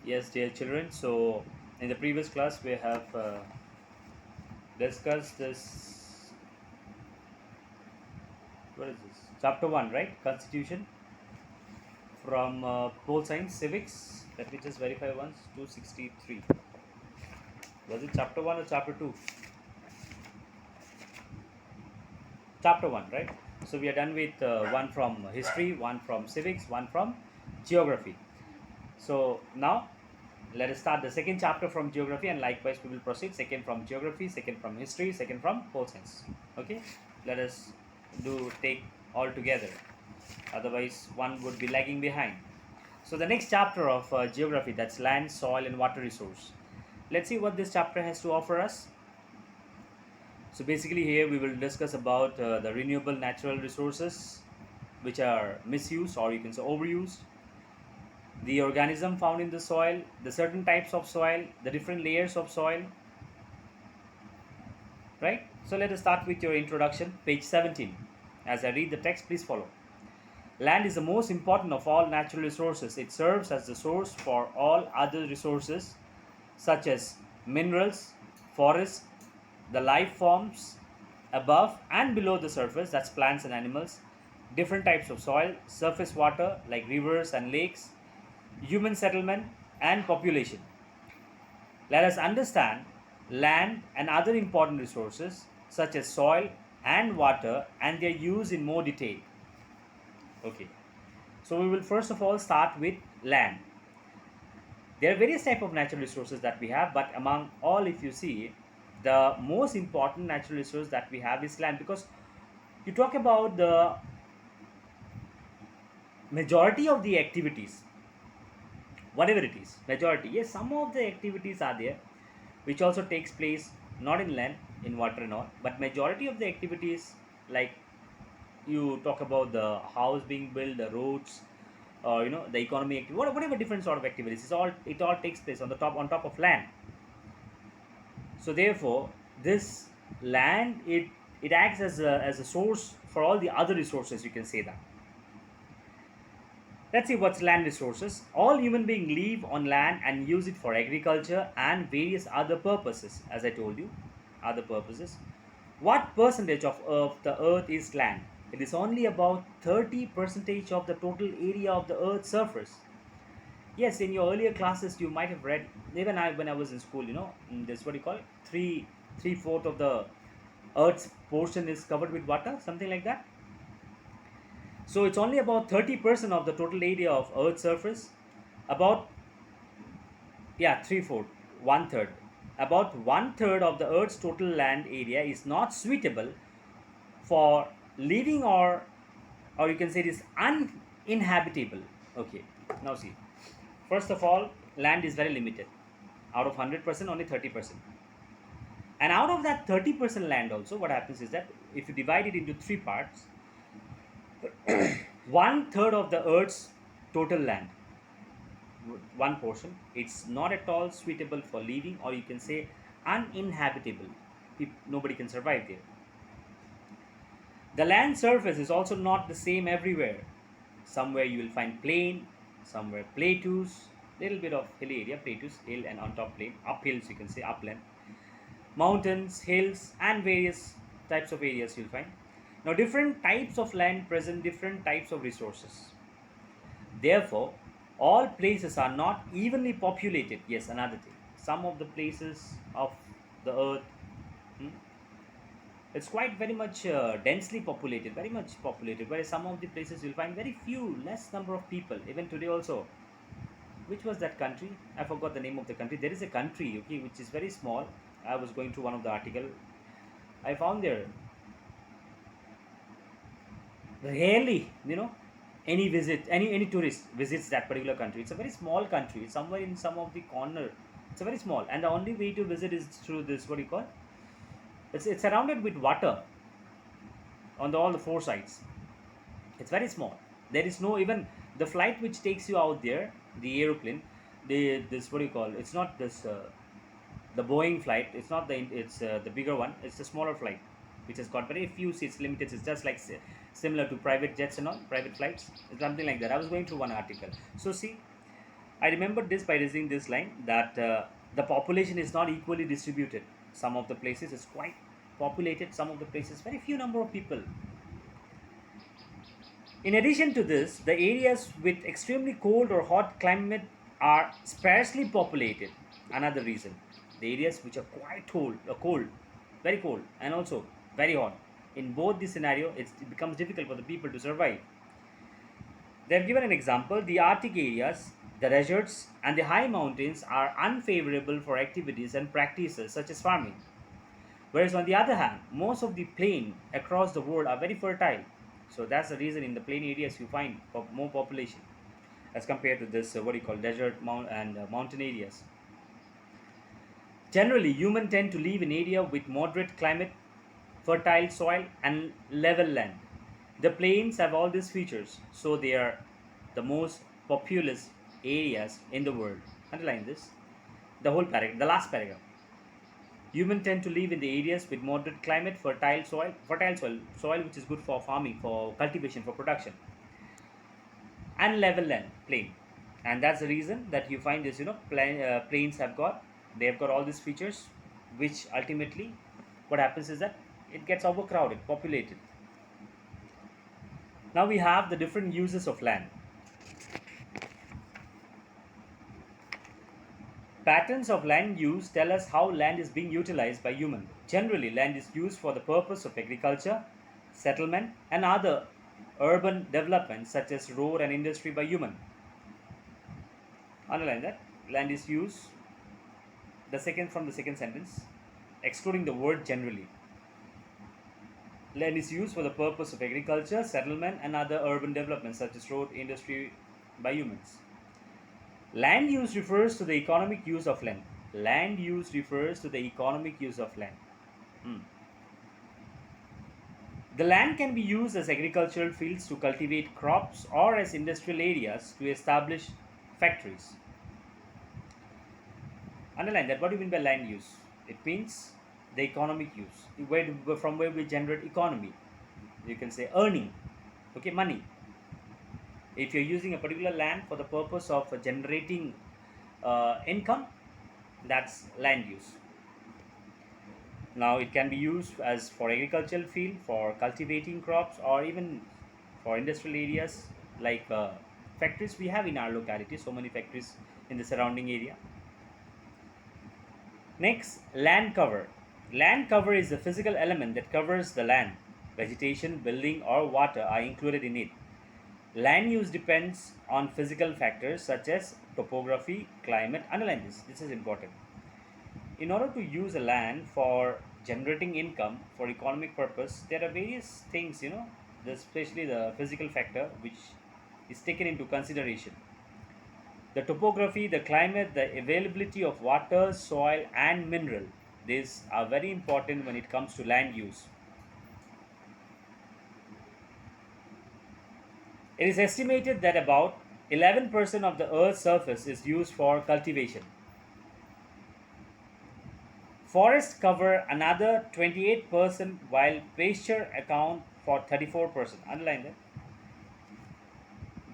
Yes, dear children. So, in the previous class, we have discussed this. What is this? Chapter 1, right? Constitution from Pole Science Civics. Let me just verify once. 263. Was it chapter 1 or chapter 2? Chapter 1, right? So, we are done with one from history, one from civics, one from geography. So, now let us start the second chapter from geography, and likewise we will proceed second from geography, second from history, second from pole science. Okay, let us do take all together, otherwise one would be lagging behind. So the next chapter of geography, that's land, soil and water resource. Let's see what this chapter has to offer us. So basically here we will discuss about the renewable natural resources which are misused, or you can say overused, the organism found in the soil, the certain types of soil, the different layers of soil, right? So let us start with your introduction, page 17. As I read the text, please follow. Land is the most important of all natural resources. It serves as the source for all other resources such as minerals, forests, the life forms above and below the surface, that's plants and animals, different types of soil, surface water like rivers and lakes, human settlement and population. Let us understand land and other important resources such as soil and water and their use in more detail. Okay, so we will first of all start with land. There are various type of natural resources that we have, but among all, if you see, the most important natural resource that we have is land, because you talk about the majority of the activities, whatever it is, majority, yes, some of the activities are there which also takes place not in land, in water and all, but majority of the activities, like you talk about the house being built, the roads, or the economy whatever different sort of activities, it all takes place on top of land. So therefore this land, it acts as a source for all the other resources, you can say that. Let's see what's land resources. All human beings live on land and use it for agriculture and various other purposes, as I told you, other purposes. What percentage of the earth is land? It is only about 30% of the total area of the earth's surface. Yes, in your earlier classes you might have read, even I when I was in school, this what you call it, three fourth of the earth's portion is covered with water, something like that. So it's only about 30% of the total area of Earth's surface. About, yeah, three-fourth, one-third. About one-third of the Earth's total land area is not suitable for living, or you can say it is uninhabitable. Okay, now see. First of all, land is very limited. Out of 100%, only 30%. And out of that 30% land also, what happens is that if you divide it into three parts, one third of the earth's total land, one portion, it's not at all suitable for living, or you can say uninhabitable. Nobody can survive there. The land surface is also not the same everywhere. Somewhere you will find plain, somewhere plateaus, little bit of hilly area, plateaus, hill, and on top plain, uphills, you can say upland, mountains, hills, and various types of areas you'll find. Now, different types of land present different types of resources. Therefore, all places are not evenly populated. Yes, another thing. Some of the places of the earth, hmm, it's quite very much densely populated, very much populated. Whereas some of the places you'll find very few, less number of people. Even today also, which was that country? I forgot the name of the country. There is a country, okay, which is very small. I was going through one of the article. I found there rarely, any tourist visits that particular country. It's a very small country. It's somewhere in some of the corner. It's a very small, and the only way to visit is through this, what do you call, it's surrounded with water on all the four sides. It's very small. There is no, even the flight which takes you out there, the aeroplane, this, what do you call, it's not this the Boeing flight. It's not it's the bigger one. It's the smaller flight which has got very few seats, limited. It's just like similar to private jets and all, private flights. It's something like that. I was going through one article. So see, I remember this by reading this line that the population is not equally distributed. Some of the places is quite populated, some of the places very few number of people. In addition to this, the areas with extremely cold or hot climate are sparsely populated. Another reason, the areas which are quite cold, very cold, and also very hot. In both this scenario, it becomes difficult for the people to survive. They have given an example. The Arctic areas, the deserts, and the high mountains are unfavorable for activities and practices such as farming. Whereas on the other hand, most of the plain across the world are very fertile. So that's the reason in the plain areas you find more population as compared to this what do you call desert and mountain areas. Generally, humans tend to live in area with moderate climate, fertile soil, and level land. The plains have all these features, so they are the most populous areas in the world. Underline this. The whole paragraph, the last paragraph. Humans tend to live in the areas with moderate climate, fertile soil which is good for farming, for cultivation, for production, and level land, plain. And that's the reason that you find this, plains they have got all these features, which ultimately, what happens is that it gets overcrowded, populated. Now we have the different uses of land. Patterns of land use tell us how land is being utilized by human. Generally, land is used for the purpose of agriculture, settlement, and other urban development such as road and industry by human. Underline that. Land is used, the second from the second sentence, excluding the word generally. Land is used for the purpose of agriculture, settlement, and other urban development such as road, industry by humans. Land use refers to the economic use of land. Land use refers to the economic use of land. The land can be used as agricultural fields to cultivate crops or as industrial areas to establish factories. Underline that. What do you mean by land use? It means the economic use. From where we generate economy. You can say earning. Okay, money. If you're using a particular land for the purpose of generating income, that's land use. Now it can be used as for agricultural field, for cultivating crops, or even for industrial areas like factories we have in our locality. So many factories in the surrounding area. Next, land cover. Land cover is the physical element that covers the land. Vegetation, building, or water are included in it. Land use depends on physical factors such as topography, climate. Underline this. This is important. In order to use a land for generating income for economic purpose, there are various things, especially the physical factor which is taken into consideration. The topography, the climate, the availability of water, soil, and mineral. These are very important when it comes to land use. It is estimated that about 11% of the Earth's surface is used for cultivation. Forests cover another 28%, while pasture account for 34%. Underline that.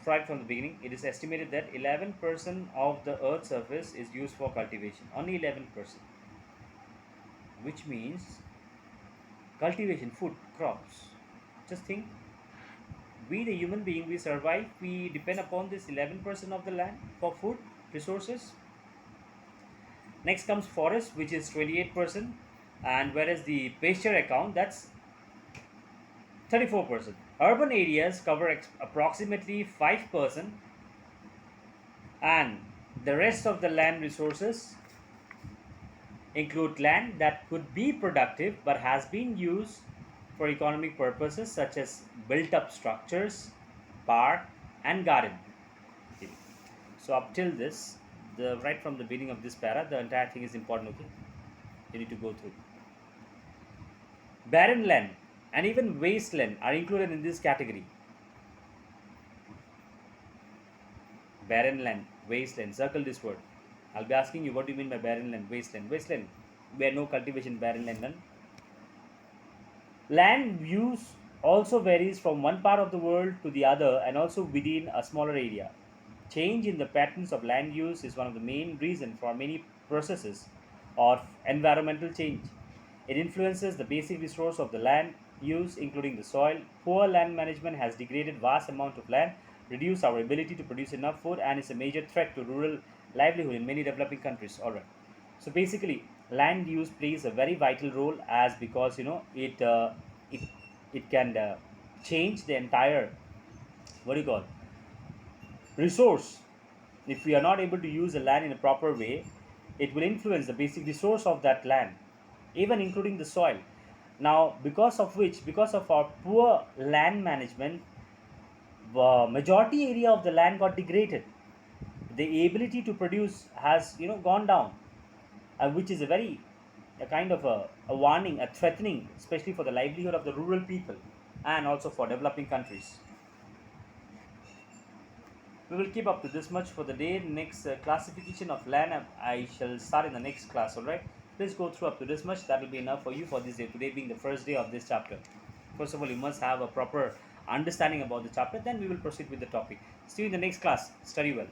Right from the beginning, it is estimated that 11% of the Earth's surface is used for cultivation. Only 11%. Which means cultivation, food, crops. Just think, we the human being, we survive, we depend upon this 11% of the land for food, resources. Next comes forest, which is 28%, and whereas the pasture account, that's 34%. Urban areas cover approximately 5%, and the rest of the land resources include land that could be productive but has been used for economic purposes such as built up structures, park, and garden. Okay. So up till this, right from the beginning of this para, the entire thing is important. Okay, you need to go through. Barren land and even wasteland are included in this category. Barren land, wasteland. Circle this word. I'll be asking you, what do you mean by barren land, wasteland? Wasteland, where no cultivation, barren land, none. Land use also varies from one part of the world to the other and also within a smaller area. Change in the patterns of land use is one of the main reasons for many processes of environmental change. It influences the basic resource of the land use, including the soil. Poor land management has degraded vast amount of land, reduced our ability to produce enough food, and is a major threat to rural livelihood in many developing countries. All right. So basically, land use plays a very vital role, as because it it can change the entire, what do you call, resource. If we are not able to use the land in a proper way, it will influence the basic resource of that land, even including the soil. Now, because of which, because of our poor land management, the majority area of the land got degraded. The ability to produce has gone down, which is a kind of a warning, a threatening, especially for the livelihood of the rural people and also for developing countries. We will keep up to this much for the day. Next classification of land I shall start in the next class. All right. Please go through up to this much. That will be enough for you for this day. Today being the first day of this chapter. First of all, you must have a proper understanding about the chapter. Then we will proceed with the topic. See you in the next class. Study well.